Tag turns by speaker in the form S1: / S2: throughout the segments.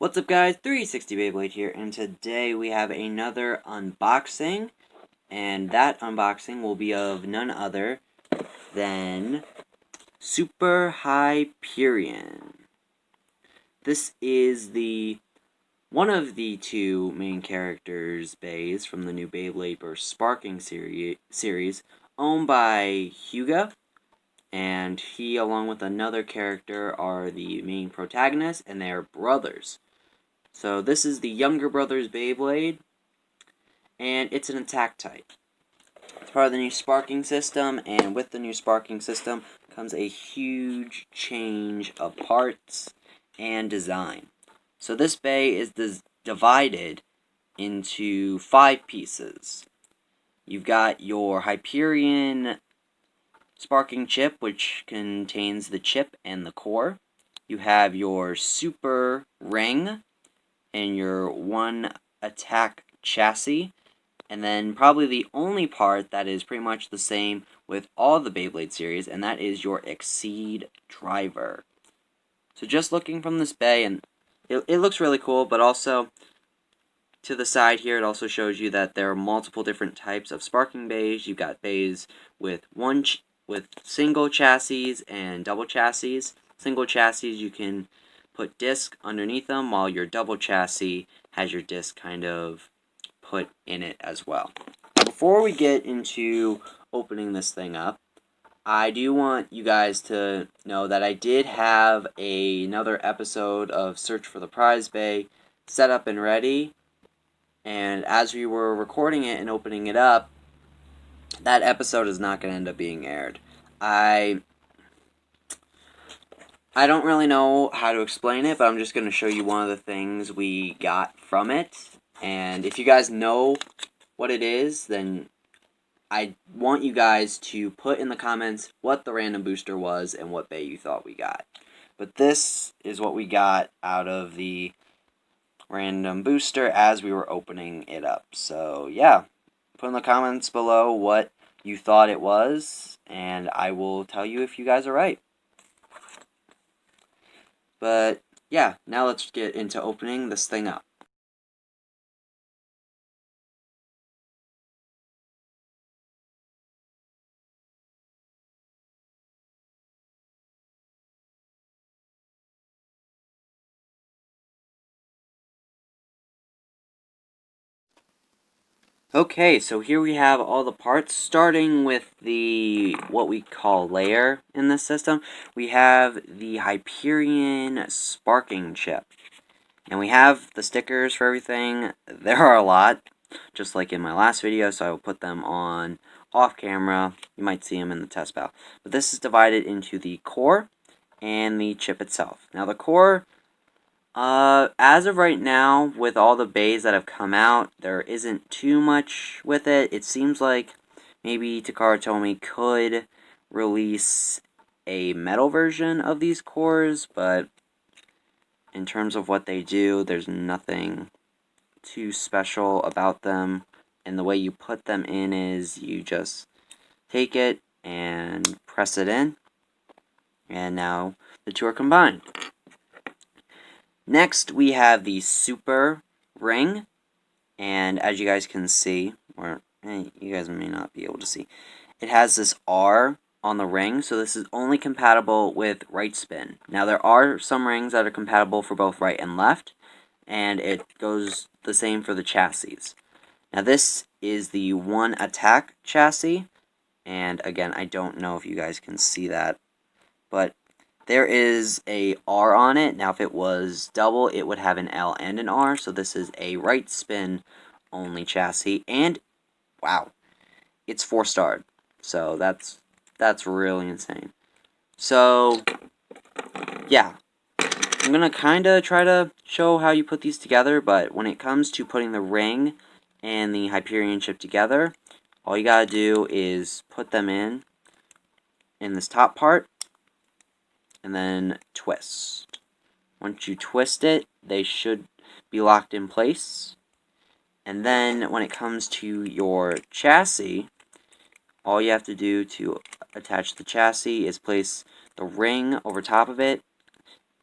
S1: What's up guys, 360 Beyblade here, and today we have another unboxing, and that unboxing will be of none other than Super Hyperion. This is one of the two main characters, beys, from the new Beyblade vs. Sparking series, owned by Hyuga, and he, along with another character, are the main protagonists, and they are brothers. So this is the younger brother's Beyblade, and it's an attack type. It's part of the new sparking system, and with the new sparking system comes a huge change of parts and design. So this bey is divided into 5 pieces. You've got your Hyperion sparking chip, which contains the chip and the core. You have your super ring and your one attack chassis, and then probably the only part that is pretty much the same with all the Beyblade series, and that is your Exceed driver. So just looking from this bey, and it looks really cool, but also to the side here it also shows you that there are multiple different types of sparking beys. You've got beys with with single chassis and double chassis. Single chassis you can put disc underneath them, while your double chassis has your disc kind of put in it as well. Before we get into opening this thing up, I do want you guys to know that I did have another episode of Search for the Prize Bey set up and ready, and as we were recording it and opening it up, that episode is not going to end up being aired. I don't really know how to explain it, but I'm just going to show you one of the things we got from it. And if you guys know what it is, then I want you guys to put in the comments what the random booster was and what bey you thought we got. But this is what we got out of the random booster as we were opening it up. So yeah, put in the comments below what you thought it was, and I will tell you if you guys are right. But yeah, now let's get into opening this thing up. Okay, so here we have all the parts, starting with the what we call layer in this system. We have the Hyperion sparking chip. And we have the stickers for everything. There are a lot, just like in my last video, so I will put them on off camera. You might see them in the test battle. But this is divided into the core and the chip itself. Now the core, as of right now, with all the beys that have come out, there isn't too much with it. It seems like maybe Takara Tomy could release a metal version of these cores, but in terms of what they do, there's nothing too special about them. And the way you put them in is you just take it and press it in. And now the two are combined. Next, we have the super ring. And as you guys can see, or you guys may not be able to see, it has this R on the ring, so this is only compatible with right spin. Now there are some rings that are compatible for both right and left, and it goes the same for the chassis. Now this is the one attack chassis, and again, I don't know if you guys can see that, but there is a R on it. Now if it was double, it would have an L and an R, so this is a right spin only chassis, and wow, it's 4-starred, so that's really insane. So yeah, I'm gonna kinda try to show how you put these together, but when it comes to putting the ring and the Hyperion chip together, all you gotta do is put them in this top part and then twist. Once you twist it, they should be locked in place. And then when it comes to your chassis, all you have to do to attach the chassis is place the ring over top of it,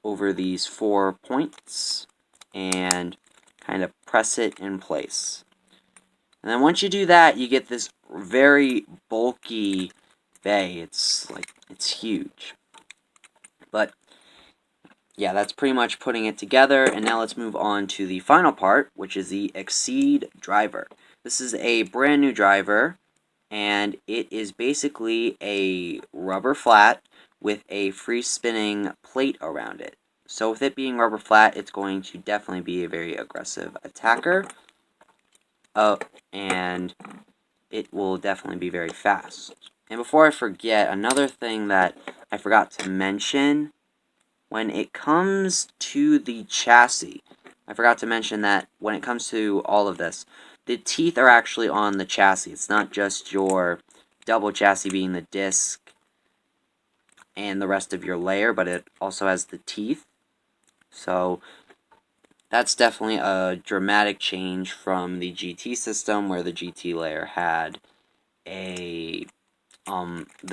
S1: over these 4 points, and kind of press it in place. And then once you do that, you get this very bulky bey. It's huge. But yeah, that's pretty much putting it together. And now let's move on to the final part, which is the Exceed driver. This is a brand new driver, and it is basically a rubber flat with a free spinning plate around it. So with it being rubber flat, it's going to definitely be a very aggressive attacker. And it will definitely be very fast. And before I forget, another thing that I forgot to mention, when it comes to the chassis, I forgot to mention that when it comes to all of this, the teeth are actually on the chassis. It's not just your double chassis being the disc and the rest of your layer, but it also has the teeth. So that's definitely a dramatic change from the GT system, where the GT layer had the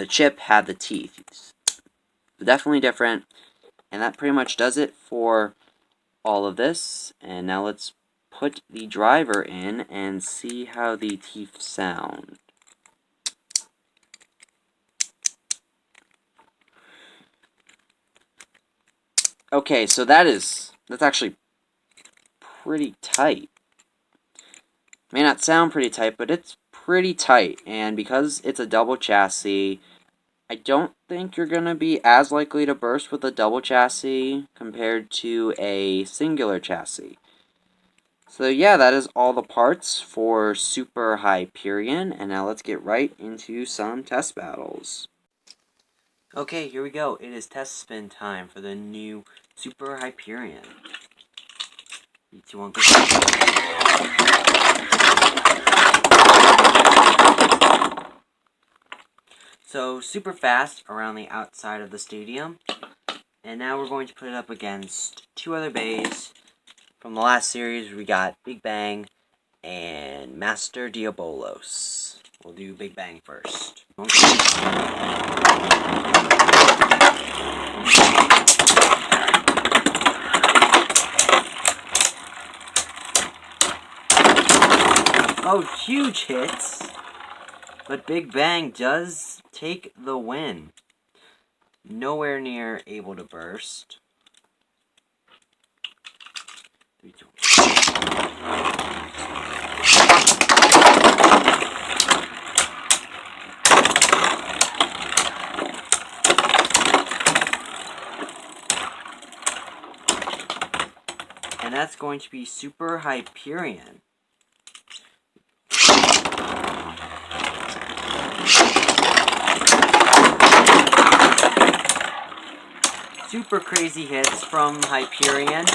S1: chip had the teeth. Definitely different, and that pretty much does it for all of this. And now let's put the driver in and see how the teeth sound. Okay, so that's actually pretty tight. May not sound pretty tight, but it's pretty tight. And because it's a double chassis, I don't think you're going to be as likely to burst with a double chassis compared to a singular chassis. So yeah, that is all the parts for Super Hyperion, and now let's get right into some test battles. Okay, here we go. It is test spin time for the new Super Hyperion. 3, 2, 1, go. So, super fast around the outside of the stadium. And now we're going to put it up against 2 other beys. From the last series, we got Big Bang and Master Diabolos. We'll do Big Bang first. Oh, huge hits! But Big Bang does take the win. Nowhere near able to burst. 3, 2, 1. And that's going to be Super Hyperion. Super crazy hits from Hyperion.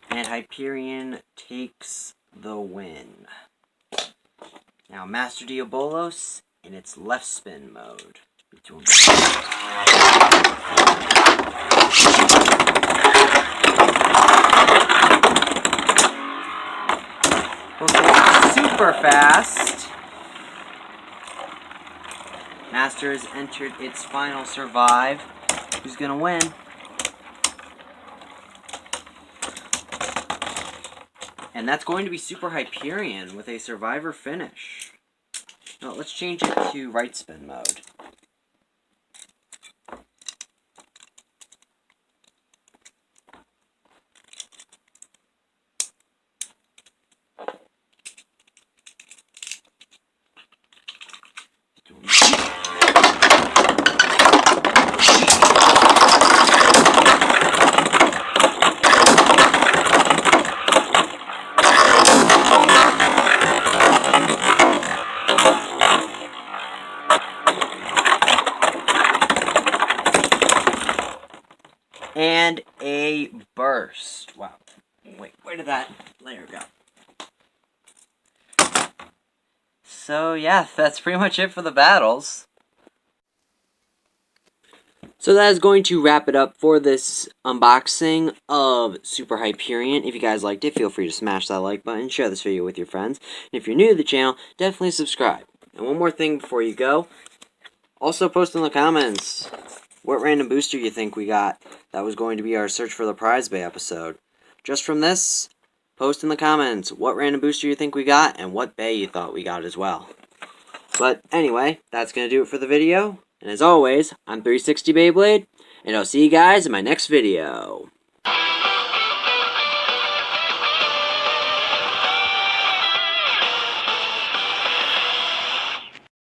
S1: And Hyperion takes the win. Now Master Diabolos in its left spin mode. Super fast. Master has entered its final survive. Who's gonna win? And that's going to be Super Hyperion with a survivor finish. No, let's change it to right spin mode. And a burst. Wow. Wait, where did that layer go? So yeah, that's pretty much it for the battles. So that is going to wrap it up for this unboxing of Super Hyperion. If you guys liked it, feel free to smash that like button, share this video with your friends. And if you're new to the channel, definitely subscribe. And one more thing before you go, also post in the comments what random booster you think we got that was going to be our Search for the Prize Bay episode. just from this, post in the comments what random booster you think we got and what bay you thought we got as well. But anyway, that's going to do it for the video. And as always, I'm 360 Beyblade, and I'll see you guys in my next video.